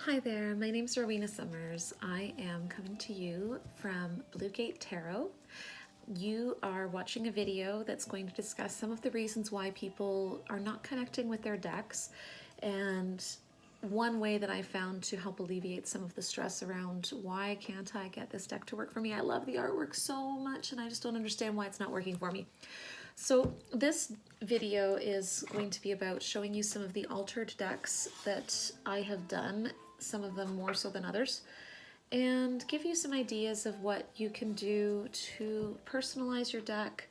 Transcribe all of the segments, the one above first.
Hi there, my name's Rowena Summers. I am coming to you from Bluegate Tarot. You are watching a video that's going to discuss some of the reasons why people are not connecting with their decks, and one way that I found to help alleviate some of the stress around why can't I get this deck to work for me. I love the artwork so much and I just don't understand why it's not working for me. So this video is going to be about showing you some of the altered decks that I have done, some of them more so than others, and give you some ideas of what you can do to personalize your deck,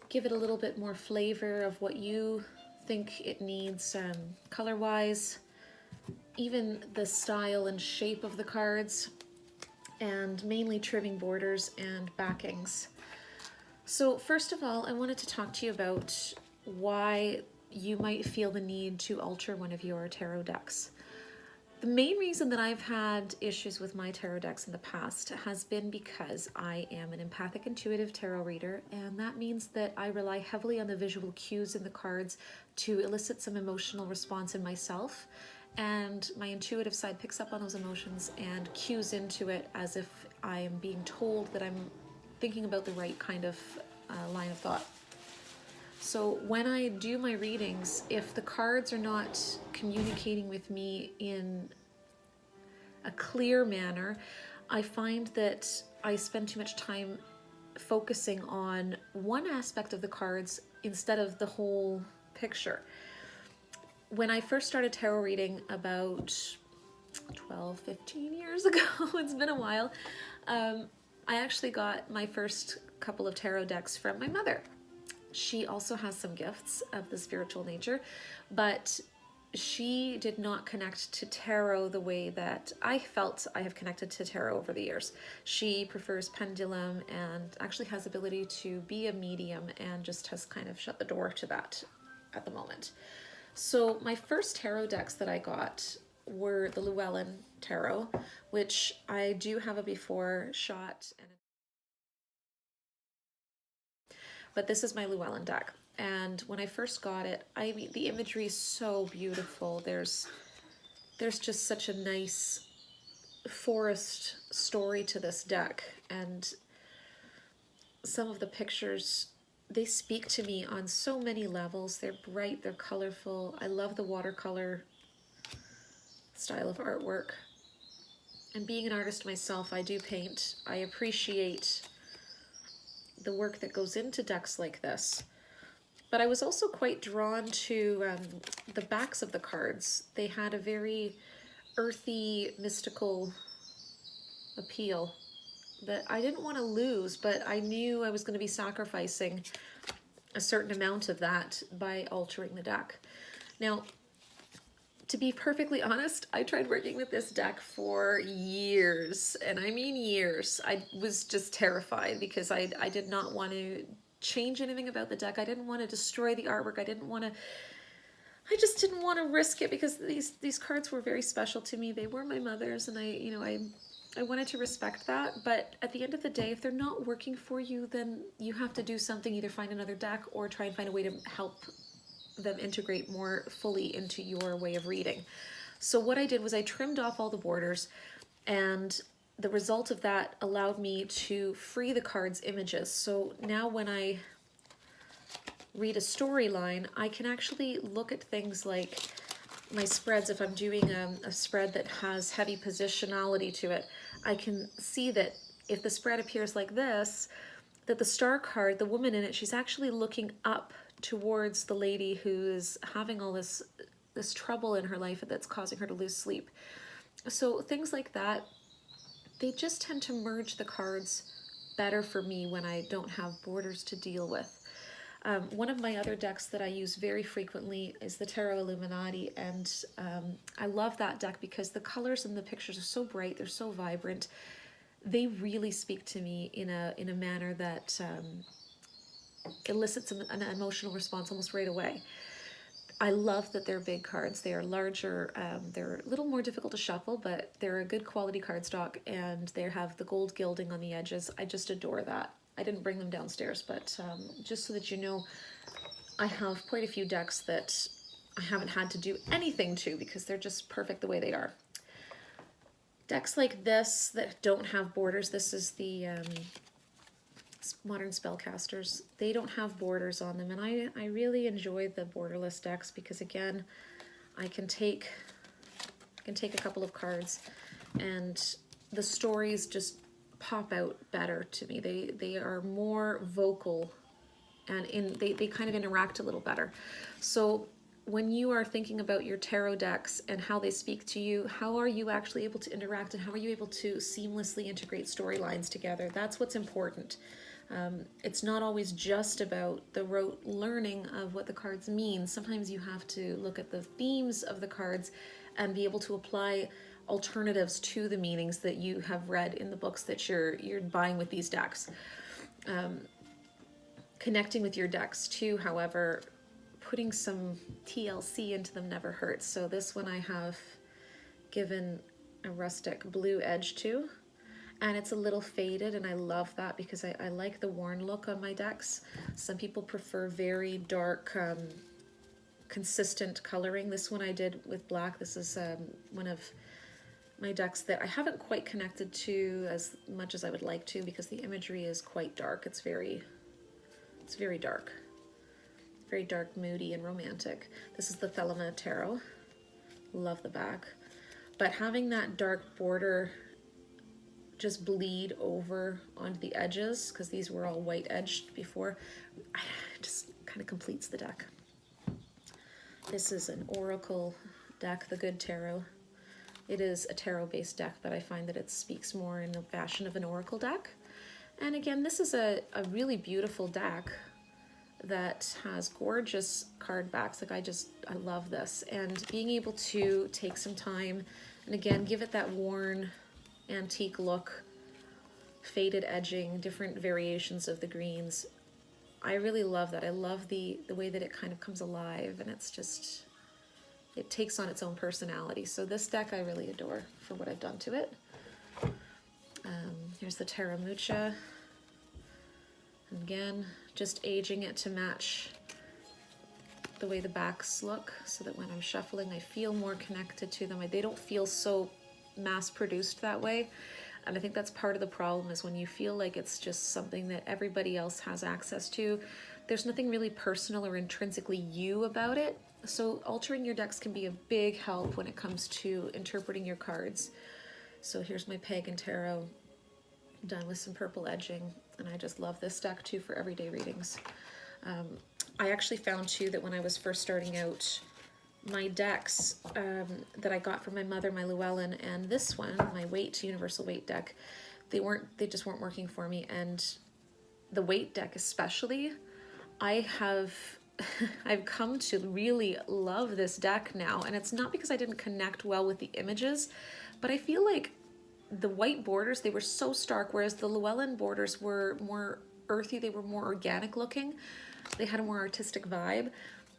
give it a little bit more flavor of what you think it needs color-wise, even the style and shape of the cards, and mainly trimming borders and backings. So first of all, I wanted to talk to you about why you might feel the need to alter one of your tarot decks. The main reason that I've had issues with my tarot decks in the past has been because I am an empathic intuitive tarot reader, and that means that I rely heavily on the visual cues in the cards to elicit some emotional response in myself, and my intuitive side picks up on those emotions and cues into it as if I am being told that I'm thinking about the right kind of line of thought. So when I do my readings, if the cards are not communicating with me in a clear manner, I find that I spend too much time focusing on one aspect of the cards instead of the whole picture. When I first started tarot reading about 12, 15 years ago, it's been a while, I actually got my first couple of tarot decks from my mother. She also has some gifts of the spiritual nature, but she did not connect to tarot the way that I felt I have connected to tarot over the years. She prefers pendulum and actually has the ability to be a medium and just has kind of shut the door to that at the moment. So my first tarot decks that I got were the Llewellyn Tarot, which I do have a before shot, but this is my Llewellyn deck. And when I first got it, I mean, the imagery is so beautiful. There's just such a nice forest story to this deck, and some of the pictures, they speak to me on so many levels. They're bright, they're colorful. I love the watercolor style of artwork. And being an artist myself, I do paint. I appreciate the work that goes into decks like this. But I was also quite drawn to the backs of the cards. They had a very earthy, mystical appeal that I didn't want to lose, but I knew I was going to be sacrificing a certain amount of that by altering the deck. Now, to be perfectly honest, I tried working with this deck for years, and I mean years. I was just terrified because I did not want to change anything about the deck. I didn't want to destroy the artwork. I just didn't want to risk it because these cards were very special to me. They were my mother's, and I wanted to respect that. But at the end of the day, if they're not working for you, then you have to do something, either find another deck or try and find a way to help them integrate more fully into your way of reading. So what I did was I trimmed off all the borders, and the result of that allowed me to free the card's images. So now when I read a storyline, I can actually look at things like my spreads. If I'm doing a spread that has heavy positionality to it, I can see that if the spread appears like this, that the star card, the woman in it, she's actually looking up towards the lady who's having all this trouble in her life that's causing her to lose sleep. So things like that, they just tend to merge the cards better for me when I don't have borders to deal with. One of my other decks that I use very frequently is the Tarot Illuminati, and I love that deck because the colors in the pictures are so bright, they're so vibrant. They really speak to me in a manner that elicits an emotional response almost right away. I love that they're big cards. They are larger. They're a little more difficult to shuffle, but they're a good quality cardstock, and they have the gold gilding on the edges. I just adore that. I didn't bring them downstairs, but just so that you know, I have quite a few decks that I haven't had to do anything to because they're just perfect the way they are. Decks like this that don't have borders, this is the modern spellcasters, they don't have borders on them, and I really enjoy the borderless decks because, again, I can take a couple of cards and the stories just pop out better to me. They are more vocal, and they kind of interact a little better. So when you are thinking about your tarot decks and how they speak to you, how are you actually able to interact, and how are you able to seamlessly integrate storylines together? That's what's important. It's not always just about the rote learning of what the cards mean. Sometimes you have to look at the themes of the cards and be able to apply alternatives to the meanings that you have read in the books that you're buying with these decks. Connecting with your decks too, however, putting some TLC into them never hurts. So this one I have given a rustic blue edge to, and it's a little faded, and I love that because I like the worn look on my decks. Some people prefer very dark, consistent coloring. This one I did with black. This is one of my decks that I haven't quite connected to as much as I would like to because the imagery is quite dark. It's very dark. Very dark, moody, and romantic. This is the Thelema Tarot. Love the back. But having that dark border just bleed over onto the edges, because these were all white edged before, just kind of completes the deck. This is an Oracle deck, the Good Tarot. It is a tarot-based deck, but I find that it speaks more in the fashion of an Oracle deck. And again, this is a really beautiful deck that has gorgeous card backs. Like I love this. And being able to take some time and again, give it that worn antique look, faded edging, different variations of the greens. I really love that. I love the way that it kind of comes alive, and it's just, it takes on its own personality. So this deck I really adore for what I've done to it. Here's the Taramucha. And again, just aging it to match the way the backs look, so that when I'm shuffling, I feel more connected to them. They don't feel so mass-produced that way. And I think that's part of the problem, is when you feel like it's just something that everybody else has access to, there's nothing really personal or intrinsically you about it. So altering your decks can be a big help when it comes to interpreting your cards. So here's my Pagan Tarot, done with some purple edging, and I just love this deck too for everyday readings. I actually found too that when I was first starting out, my decks that I got from my mother, my Llewellyn, and this one, my Weight Universal Weight deck, they just weren't working for me. And the Weight deck especially, I've come to really love this deck now, and it's not because I didn't connect well with the images, but I feel like the white borders, they were so stark, whereas the Llewellyn borders were more earthy, they were more organic looking, they had a more artistic vibe.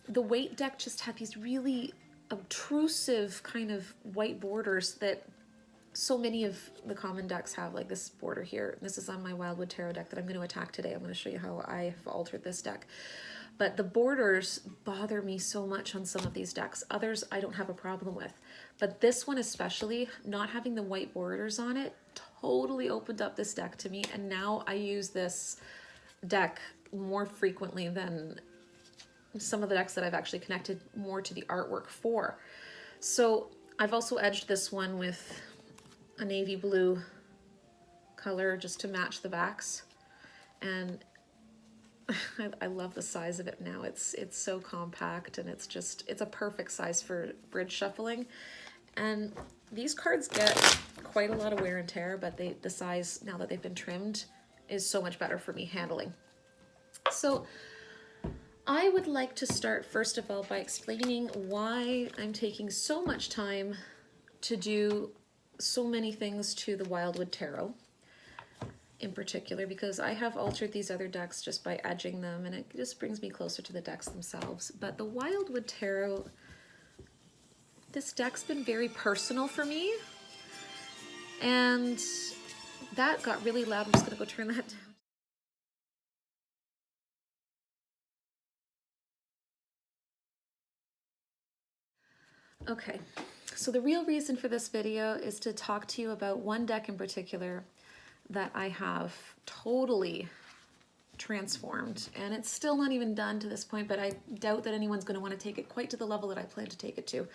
The Weight deck just had these really obtrusive kind of white borders that so many of the common decks have, like this border here. This is on my Wildwood Tarot deck that I'm going to attack today. I'm going to show you how I have altered this deck. But the borders bother me so much on some of these decks. Others I don't have a problem with. But this one especially, not having the white borders on it, totally opened up this deck to me. And now I use this deck more frequently than some of the decks that I've actually connected more to the artwork for. So I've also edged this one with a navy blue color just to match the backs. And I love the size of it now. It's so compact, and it's a perfect size for bridge shuffling. And these cards get quite a lot of wear and tear, but the size, now that they've been trimmed, is so much better for me handling. So I would like to start first of all by explaining why I'm taking so much time to do so many things to the Wildwood Tarot in particular, because I have altered these other decks just by edging them, and it just brings me closer to the decks themselves. But the Wildwood Tarot, this deck's been very personal for me, and that got really loud. I'm just gonna go turn that down. Okay, So the real reason for this video is to talk to you about one deck in particular that I have totally transformed, and it's still not even done to this point, but I doubt that anyone's going to want to take it quite to the level that I plan to take it to.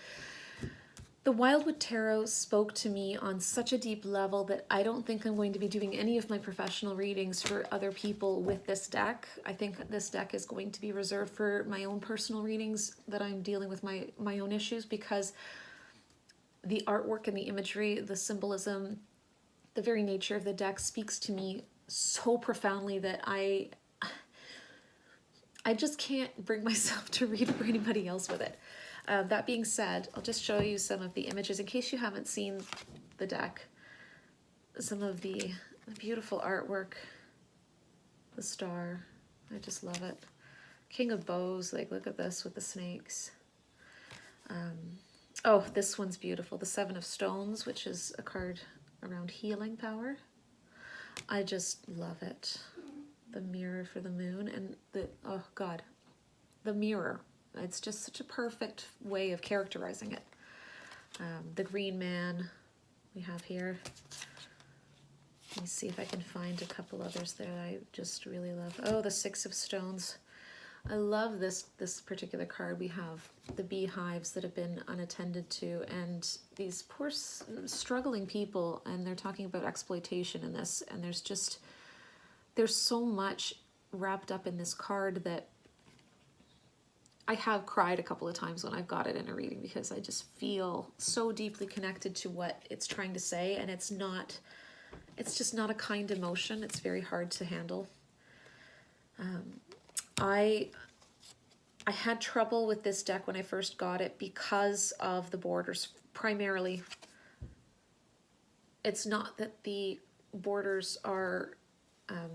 The Wildwood Tarot spoke to me on such a deep level that I don't think I'm going to be doing any of my professional readings for other people with this deck. I think this deck is going to be reserved for my own personal readings that I'm dealing with my own issues, because the artwork and the imagery, the symbolism, the very nature of the deck speaks to me so profoundly that I just can't bring myself to read for anybody else with it. That being said, I'll just show you some of the images in case you haven't seen the deck. Some of the beautiful artwork. The star, I just love it. King of Bows, like look at this with the snakes. Oh, this one's beautiful. The Seven of Stones, which is a card around healing power. I just love it. The mirror for the moon, and oh God, the mirror. It's just such a perfect way of characterizing it. The Green Man we have here. Let me see if I can find a couple others that I just really love. Oh, the Six of Stones. I love this particular card. We have the beehives that have been unattended to, and these poor struggling people, and they're talking about exploitation in this, and there's so much wrapped up in this card that I have cried a couple of times when I've got it in a reading, because I just feel so deeply connected to what it's trying to say, and it's just not a kind emotion. It's very hard to handle. I had trouble with this deck when I first got it because of the borders, primarily. It's not that the borders are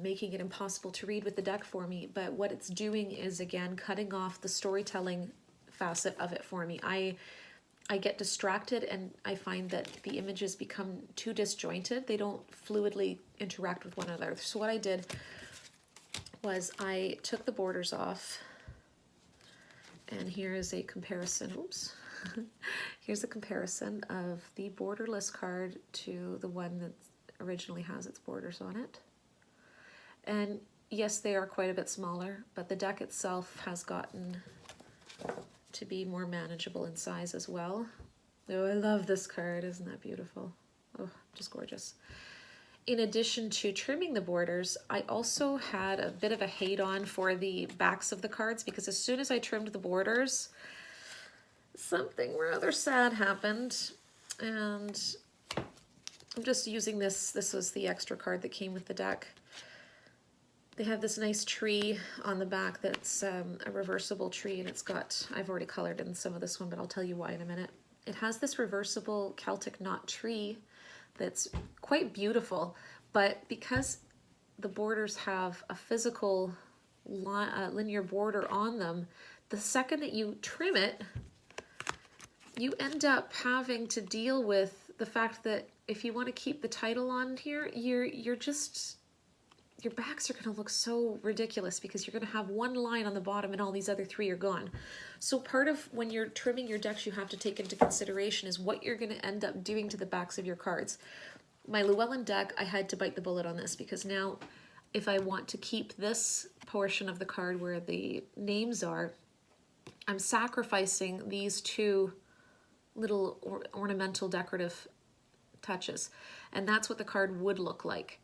making it impossible to read with the deck for me, but what it's doing is, again, cutting off the storytelling facet of it for me. I get distracted, and I find that the images become too disjointed. They don't fluidly interact with one another. So what I did was I took the borders off, and here is a comparison. Oops. Here's a comparison of the borderless card to the one that originally has its borders on it. And yes, they are quite a bit smaller, but the deck itself has gotten to be more manageable in size as well. Oh, I love this card. Isn't that beautiful? Oh, just gorgeous. In addition to trimming the borders, I also had a bit of a hate on for the backs of the cards, because as soon as I trimmed the borders, something rather sad happened. And I'm just using this. This was the extra card that came with the deck. They have this nice tree on the back that's a reversible tree, and it's got, I've already colored in some of this one, but I'll tell you why in a minute. It has this reversible Celtic knot tree that's quite beautiful, but because the borders have a physical linear border on them, the second that you trim it, you end up having to deal with the fact that if you want to keep the title on here, your backs are going to look so ridiculous, because you're going to have one line on the bottom and all these other three are gone. So part of when you're trimming your decks, you have to take into consideration is what you're going to end up doing to the backs of your cards. My Llewellyn deck, I had to bite the bullet on this, because now if I want to keep this portion of the card where the names are, I'm sacrificing these two little ornamental decorative touches, and that's what the card would look like.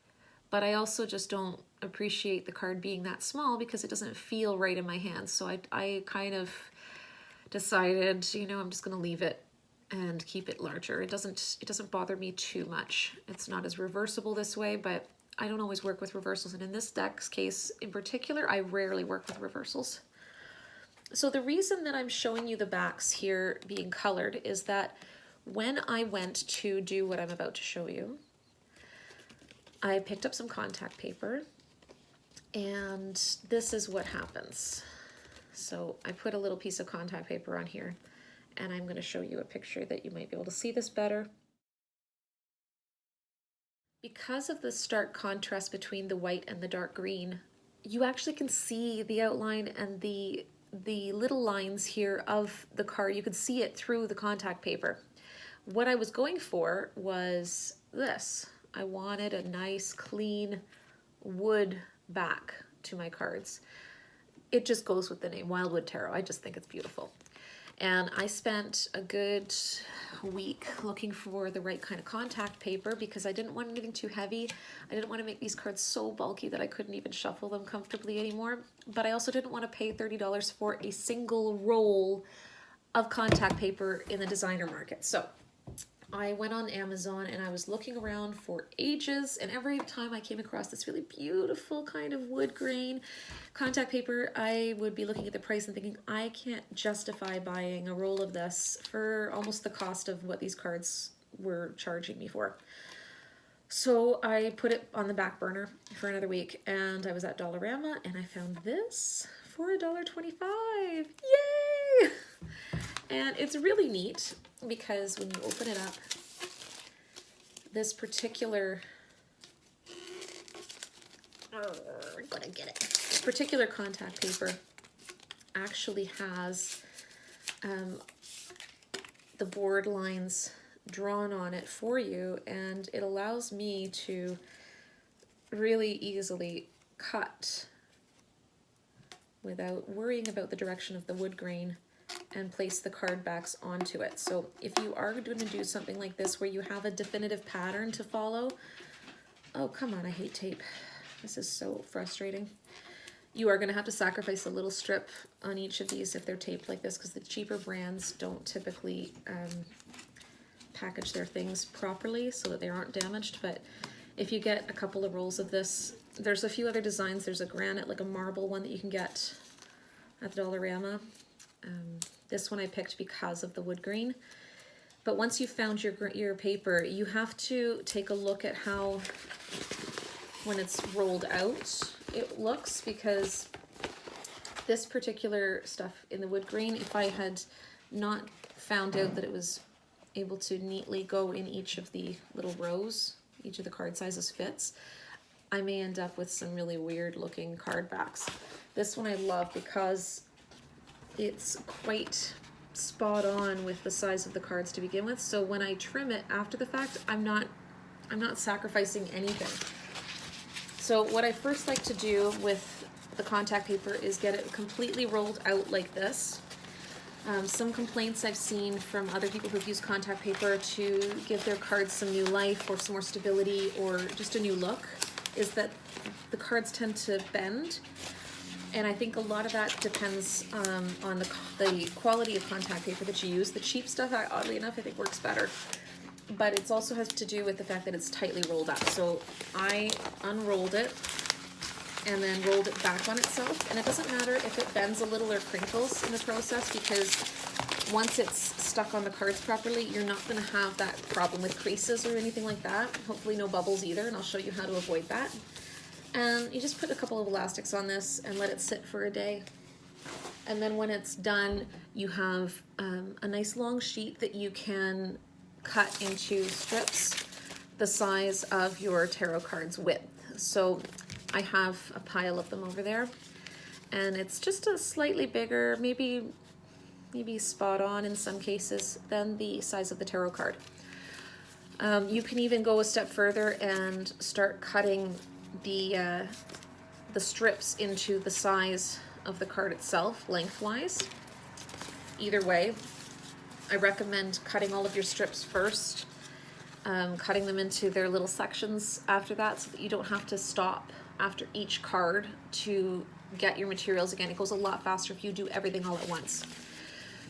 But I also just don't appreciate the card being that small, because it doesn't feel right in my hands. So I kind of decided, you know, I'm just going to leave it and keep it larger. It doesn't bother me too much. It's not as reversible this way, but I don't always work with reversals. And in this deck's case in particular, I rarely work with reversals. So the reason that I'm showing you the backs here being colored is that when I went to do what I'm about to show you, I picked up some contact paper, and this is what happens. So I put a little piece of contact paper on here, and I'm going to show you a picture that you might be able to see this better. Because of the stark contrast between the white and the dark green, you actually can see the outline and the little lines here of the card. You can see it through the contact paper. What I was going for was this. I wanted a nice, clean wood back to my cards. It just goes with the name, Wildwood Tarot. I just think it's beautiful. And I spent a good week looking for the right kind of contact paper because I didn't want anything too heavy. I didn't want to make these cards so bulky that I couldn't even shuffle them comfortably anymore. But I also didn't want to pay $30 for a single roll of contact paper in the designer market. So I went on Amazon and I was looking around for ages, and every time I came across this really beautiful kind of wood grain contact paper, I would be looking at the price and thinking, I can't justify buying a roll of this for almost the cost of what these cards were charging me for. So I put it on the back burner for another week, and I was at Dollarama and I found this for $1.25. Yay! And it's really neat because when you open it up, this particular, I'm gonna get it. This particular contact paper actually has the board lines drawn on it for you, and it allows me to really easily cut without worrying about the direction of the wood grain and place the card backs onto it. So if you are going to do something like this where you have a definitive pattern to follow, oh come on, I hate tape. This is so frustrating. You are going to have to sacrifice a little strip on each of these if they're taped like this, because the cheaper brands don't typically package their things properly so that they aren't damaged. But if you get a couple of rolls of this, there's a few other designs. There's a granite, like a marble one that you can get at the Dollarama. This one I picked because of the wood grain. But once you've found your paper, you have to take a look at how, when it's rolled out, it looks, because this particular stuff in the wood grain, if I had not found out that it was able to neatly go in each of the little rows, each of the card sizes fits, I may end up with some really weird looking card backs. This one I love because it's quite spot on with the size of the cards to begin with. So when I trim it after the fact, I'm not sacrificing anything. So what I first like to do with the contact paper is get it completely rolled out like this. Some complaints I've seen from other people who've used contact paper to give their cards some new life or some more stability or just a new look is that the cards tend to bend. And I think a lot of that depends on the quality of contact paper that you use. The cheap stuff, oddly enough, I think works better. But it also has to do with the fact that it's tightly rolled up. So I unrolled it and then rolled it back on itself. And it doesn't matter if it bends a little or crinkles in the process, because once it's stuck on the cards properly, you're not going to have that problem with creases or anything like that. Hopefully no bubbles either, and I'll show you how to avoid that. And you just put a couple of elastics on this and let it sit for a day. And then when it's done, you have a nice long sheet that you can cut into strips the size of your tarot card's width. So I have a pile of them over there, and it's just a slightly bigger, maybe spot on in some cases, than the size of the tarot card. You can even go a step further and start cutting the strips into the size of the card itself, lengthwise. Either way, I recommend cutting all of your strips first, cutting them into their little sections after that, so that you don't have to stop after each card to get your materials again. It goes a lot faster if you do everything all at once.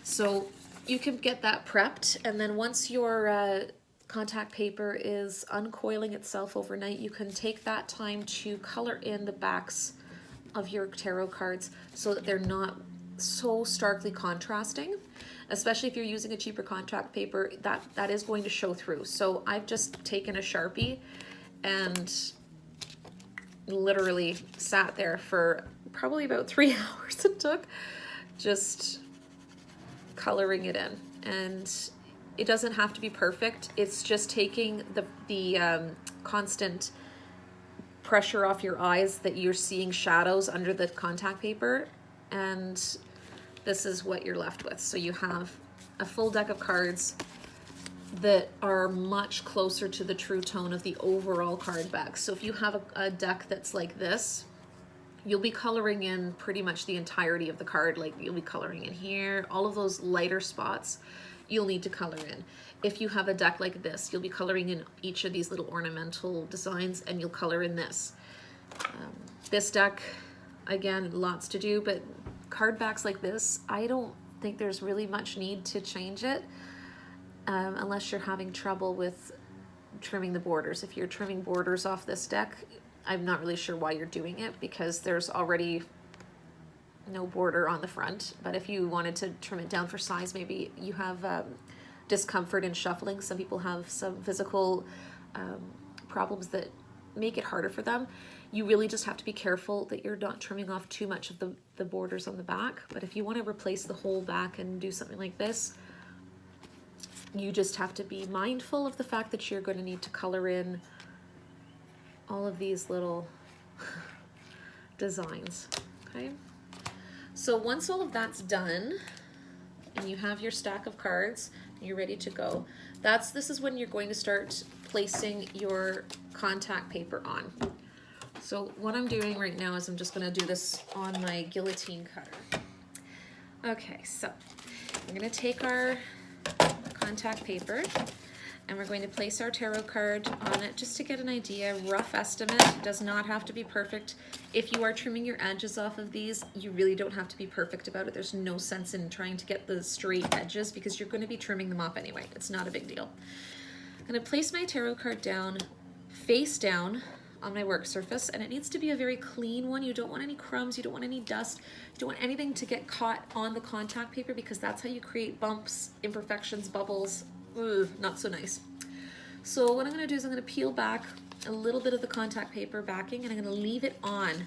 So you can get that prepped, and then once your contact paper is uncoiling itself overnight, you can take that time to color in the backs of your tarot cards so that they're not so starkly contrasting. Especially if you're using a cheaper contact paper, that is going to show through. So I've just taken a Sharpie and literally sat there for probably about 3 hours it took, just coloring it in. And it doesn't have to be perfect. It's just taking the constant pressure off your eyes that you're seeing shadows under the contact paper, and this is what you're left with. So you have a full deck of cards that are much closer to the true tone of the overall card back. So if you have a deck that's like this, you'll be coloring in pretty much the entirety of the card. Like you'll be coloring in here, all of those lighter spots you'll need to color in. If you have a deck like this, you'll be coloring in each of these little ornamental designs, and you'll color in this. This deck, again, lots to do, but card backs like this, I don't think there's really much need to change it unless you're having trouble with trimming the borders. If you're trimming borders off this deck, I'm not really sure why you're doing it, because there's already no border on the front. But if you wanted to trim it down for size, maybe you have discomfort in shuffling. Some people have some physical problems that make it harder for them. You really just have to be careful that you're not trimming off too much of the borders on the back. But if you want to replace the whole back and do something like this, you just have to be mindful of the fact that you're going to need to color in all of these little designs, okay? So once all of that's done and you have your stack of cards, you're ready to go, this is when you're going to start placing your contact paper on. So what I'm doing right now is I'm just going to do this on my guillotine cutter. Okay, so we're going to take our contact paper and we're going to place our tarot card on it just to get an idea. Rough estimate, does not have to be perfect. If you are trimming your edges off of these, you really don't have to be perfect about it. There's no sense in trying to get the straight edges because you're going to be trimming them off anyway. It's not a big deal. I'm going to place my tarot card down, face down on my work surface, and it needs to be a very clean one. You don't want any crumbs, you don't want any dust, you don't want anything to get caught on the contact paper, because that's how you create bumps, imperfections, bubbles. Ugh, not so nice. So what I'm going to do is I'm going to peel back a little bit of the contact paper backing, and I'm going to leave it on.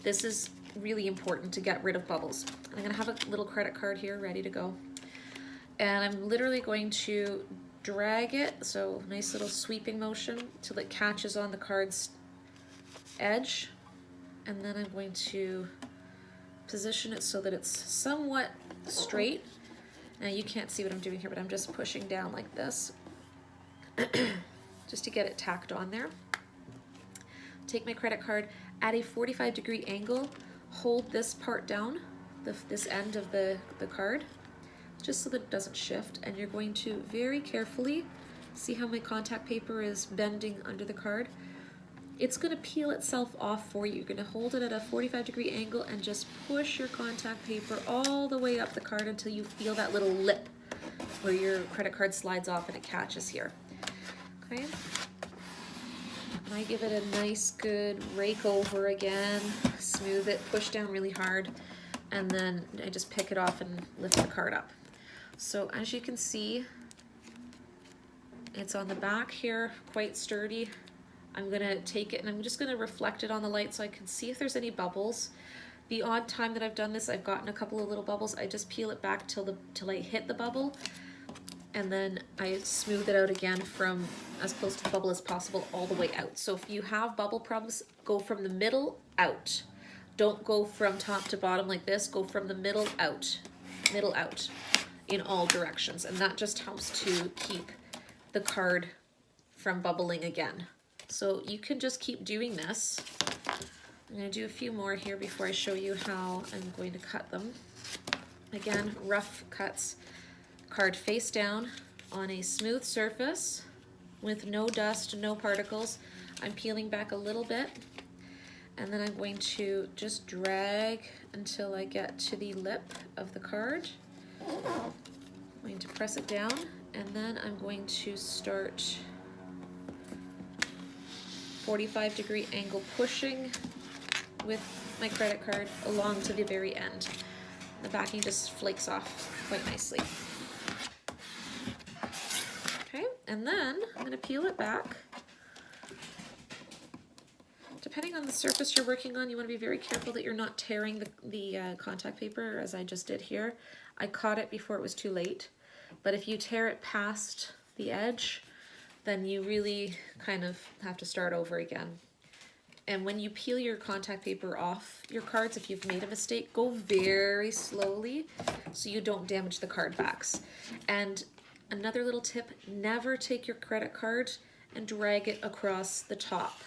This is really important to get rid of bubbles. And I'm going to have a little credit card here ready to go, and I'm literally going to drag it, so nice little sweeping motion till it catches on the card's edge, and then I'm going to position it so that it's somewhat straight. Now you can't see what I'm doing here, but I'm just pushing down like this just to get it tacked on there. Take my credit card at a 45-degree angle, hold this part down, this end of the card, just so that it doesn't shift, and you're going to very carefully see how my contact paper is bending under the card. It's going to peel itself off for you. You're going to hold it at a 45-degree angle and just push your contact paper all the way up the card until you feel that little lip where your credit card slides off and it catches here. Okay? And I give it a nice good rake over again, smooth it, push down really hard, and then I just pick it off and lift the card up. So as you can see, it's on the back here, quite sturdy. I'm going to take it and I'm just going to reflect it on the light so I can see if there's any bubbles. The odd time that I've done this, I've gotten a couple of little bubbles. I just peel it back till I hit the bubble, and then I smooth it out again from as close to the bubble as possible all the way out. So if you have bubble problems, go from the middle out. Don't go from top to bottom like this. Go from the middle out in all directions, and that just helps to keep the card from bubbling again. So you can just keep doing this. I'm going to do a few more here before I show you how I'm going to cut them. Again, rough cuts. Card face down on a smooth surface with no dust, no particles. I'm peeling back a little bit, and then I'm going to just drag until I get to the lip of the card. I'm going to press it down, and then I'm going to start 45-degree angle pushing with my credit card along to the very end. The backing just flakes off quite nicely. Okay, and then I'm going to peel it back. Depending on the surface you're working on, you want to be very careful that you're not tearing the contact paper, as I just did here. I caught it before it was too late, but if you tear it past the edge, then you really kind of have to start over again. And when you peel your contact paper off your cards, if you've made a mistake, go very slowly so you don't damage the card backs. And Another little tip, never take your credit card and drag it across the top.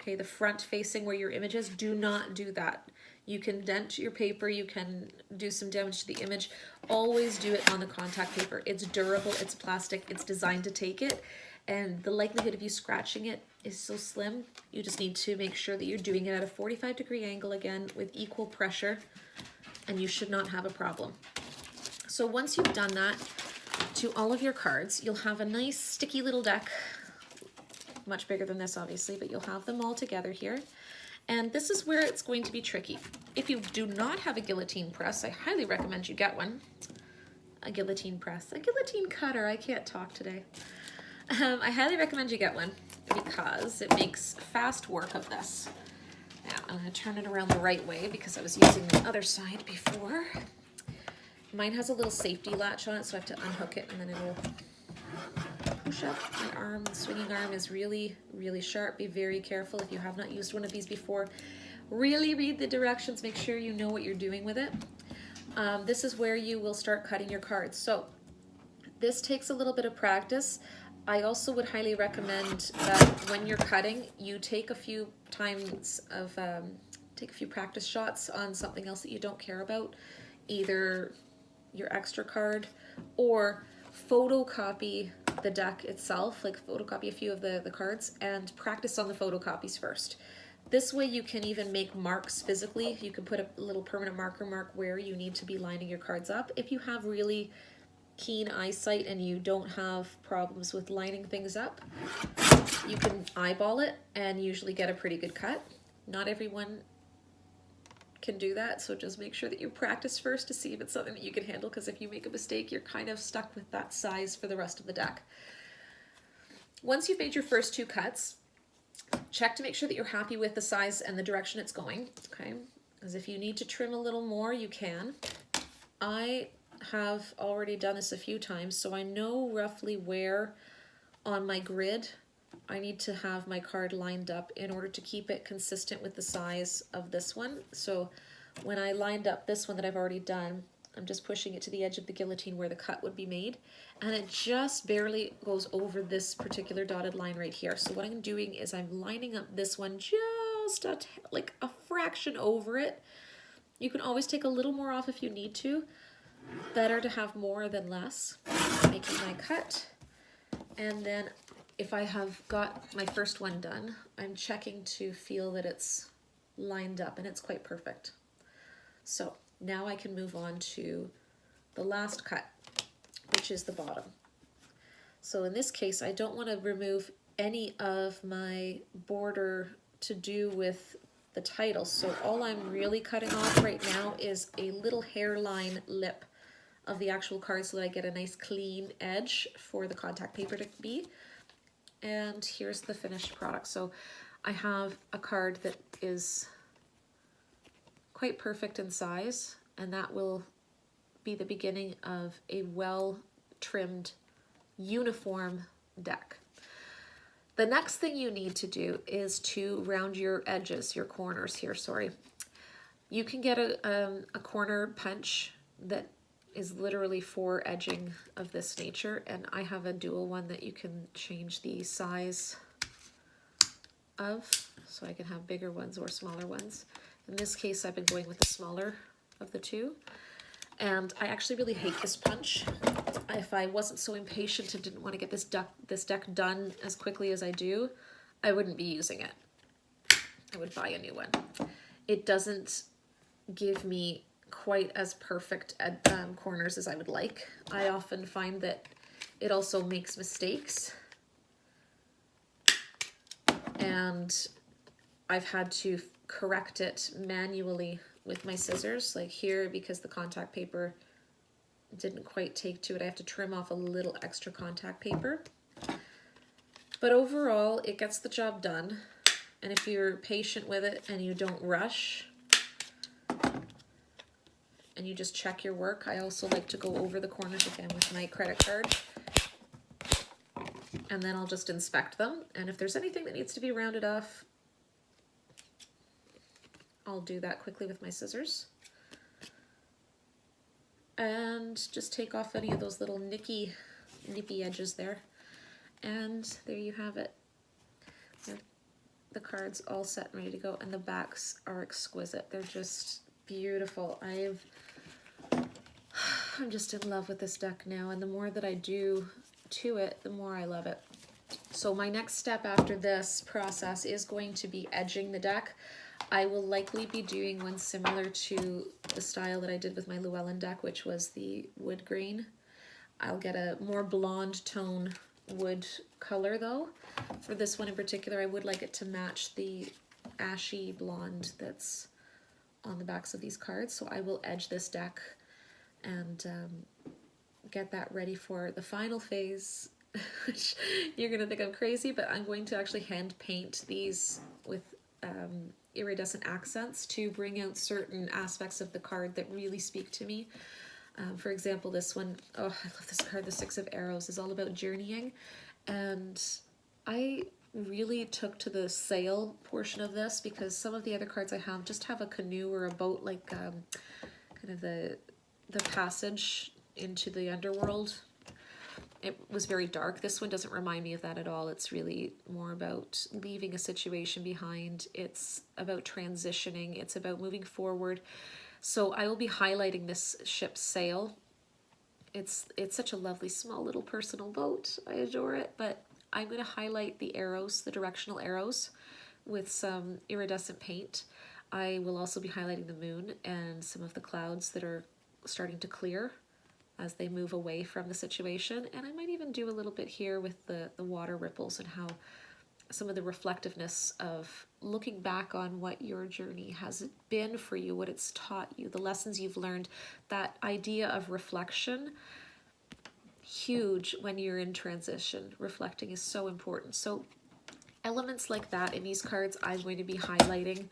Okay, the front facing where your image is, do not do that. You can dent your paper, you can do some damage to the image. Always do it on the contact paper. It's durable, it's plastic, it's designed to take it, and the likelihood of you scratching it is so slim. You just need to make sure that you're doing it at a 45-degree angle again with equal pressure, and you should not have a problem. So once you've done that to all of your cards, you'll have a nice sticky little deck, much bigger than this obviously, but you'll have them all together here. And this is where it's going to be tricky. If you do not have a guillotine press, I highly recommend you get one. A guillotine press, a guillotine cutter, I can't talk today. I highly recommend you get one because it makes fast work of this. Now I'm going to turn it around the right way because I was using the other side before. Mine has a little safety latch on it, so I have to unhook it and then it'll push up. My arm, the swinging arm is really, really sharp. Be very careful if you have not used one of these before. Really read the directions, make sure you know what you're doing with it. This is where you will start cutting your cards. So this takes a little bit of practice. I also would highly recommend that when you're cutting, you take a few times of, take a few practice shots on something else that you don't care about, either your extra card or photocopy the deck itself, like photocopy a few of the cards and practice on the photocopies first. This way you can even make marks physically. You can put a little permanent marker mark where you need to be lining your cards up. If you have really keen eyesight and you don't have problems with lining things up, you can eyeball it and usually get a pretty good cut. Not everyone can do that, so just make sure that you practice first to see if it's something that you can handle, because if you make a mistake, you're kind of stuck with that size for the rest of the deck. Once you've made your first two cuts, check to make sure that you're happy with the size and the direction it's going, okay? Because if you need to trim a little more, you can. I have already done this a few times, so I know roughly where on my grid I need to have my card lined up in order to keep it consistent with the size of this one. So when I lined up this one that I've already done, I'm just pushing it to the edge of the guillotine where the cut would be made, and it just barely goes over this particular dotted line right here. So what I'm doing is I'm lining up this one just like a fraction over it. You can always take a little more off if you need to. Better to have more than less. Making my cut, and then if I have got my first one done, I'm checking to feel that it's lined up, and it's quite perfect. So now I can move on to the last cut, which is the bottom. So in this case, I don't want to remove any of my border to do with the title. So all I'm really cutting off right now is a little hairline lip of the actual card so that I get a nice clean edge for the contact paper to be. And here's the finished product. So I have a card that is quite perfect in size, and that will be the beginning of a well-trimmed, uniform deck. The next thing you need to do is to round your edges, your corners here, sorry. You can get a corner punch that is literally for edging of this nature, and I have a dual one that you can change the size of, so I can have bigger ones or smaller ones. In this case, I've been going with the smaller of the two, and I actually really hate this punch. If I wasn't so impatient and didn't want to get this deck done as quickly as I do, I wouldn't be using it. I would buy a new one. It doesn't give me quite as perfect corners as I would like. I often find that it also makes mistakes, and I've had to correct it manually with my scissors, like here, because the contact paper didn't quite take to it. I have to trim off a little extra contact paper, but overall it gets the job done. And if you're patient with it and you don't rush and you just check your work, I also like to go over the corners again with my credit card, and then I'll just inspect them, and if there's anything that needs to be rounded off, I'll do that quickly with my scissors. And just take off any of those little nicky nippy edges there. And there you have it. The cards all set and ready to go, and the backs are exquisite. They're just beautiful. I'm just in love with this deck now, and the more that I do to it, the more I love it. So my next step after this process is going to be edging the deck. I will likely be doing one similar to the style that I did with my Llewellyn deck, which was the wood green. I'll get a more blonde tone wood color though. For this one in particular, I would like it to match the ashy blonde that's on the backs of these cards. So I will edge this deck and get that ready for the final phase, which you're gonna think I'm crazy, but I'm going to actually hand paint these with iridescent accents to bring out certain aspects of the card that really speak to me. For example, this one, oh, I love this card, the Six of Arrows, is all about journeying, and I really took to the sail portion of this because some of the other cards I have just have a canoe or a boat, like kind of the passage into the underworld. It was very dark. This one doesn't remind me of that at all. It's really more about leaving a situation behind. It's about transitioning. It's about moving forward. So I will be highlighting this ship's sail. It's such a lovely small little personal boat. I adore it. But I'm going to highlight the arrows, the directional arrows, with some iridescent paint. I will also be highlighting the moon and some of the clouds that are starting to clear as they move away from the situation. And I might even do a little bit here with the water ripples and how some of the reflectiveness of looking back on what your journey has been for you, what it's taught you, the lessons you've learned. That idea of reflection, huge when you're in transition. Reflecting is so important. So elements like that in these cards I'm going to be highlighting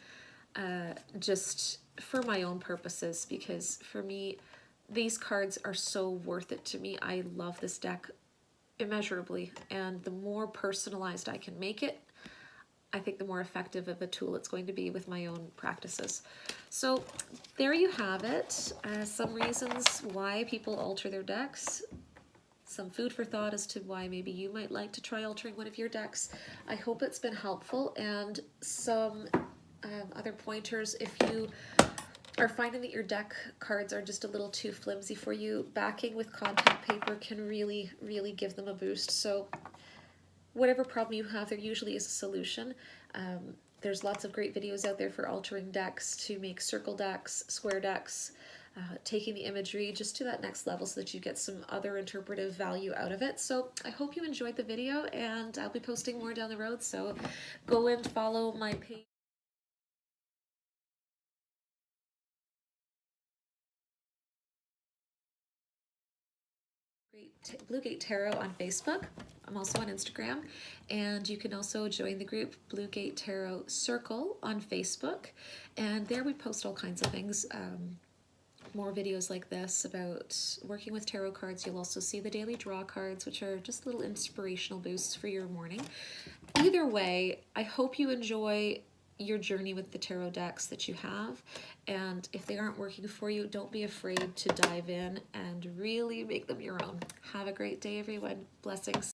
just for my own purposes, because for me these cards are so worth it to me. I love this deck immeasurably, and the more personalized I can make it, I think the more effective of a tool it's going to be with my own practices. So there you have it. Some reasons why people alter their decks. Some food for thought as to why maybe you might like to try altering one of your decks. I hope it's been helpful, and some other pointers if you are finding that your deck cards are just a little too flimsy for you. Backing with contact paper can really, really give them a boost. So whatever problem you have, there usually is a solution. There's lots of great videos out there for altering decks to make circle decks, square decks, taking the imagery just to that next level so that you get some other interpretive value out of it. So I hope you enjoyed the video, and I'll be posting more down the road. So go and follow my page. Bluegate Tarot on Facebook. I'm also on Instagram, and you can also join the group Bluegate Tarot Circle on Facebook, and there we post all kinds of things, more videos like this about working with tarot cards. You'll also see the daily draw cards, which are just little inspirational boosts for your morning. Either way, I hope you enjoy your journey with the tarot decks that you have, and if they aren't working for you, don't be afraid to dive in and really make them your own. Have a great day, everyone. Blessings.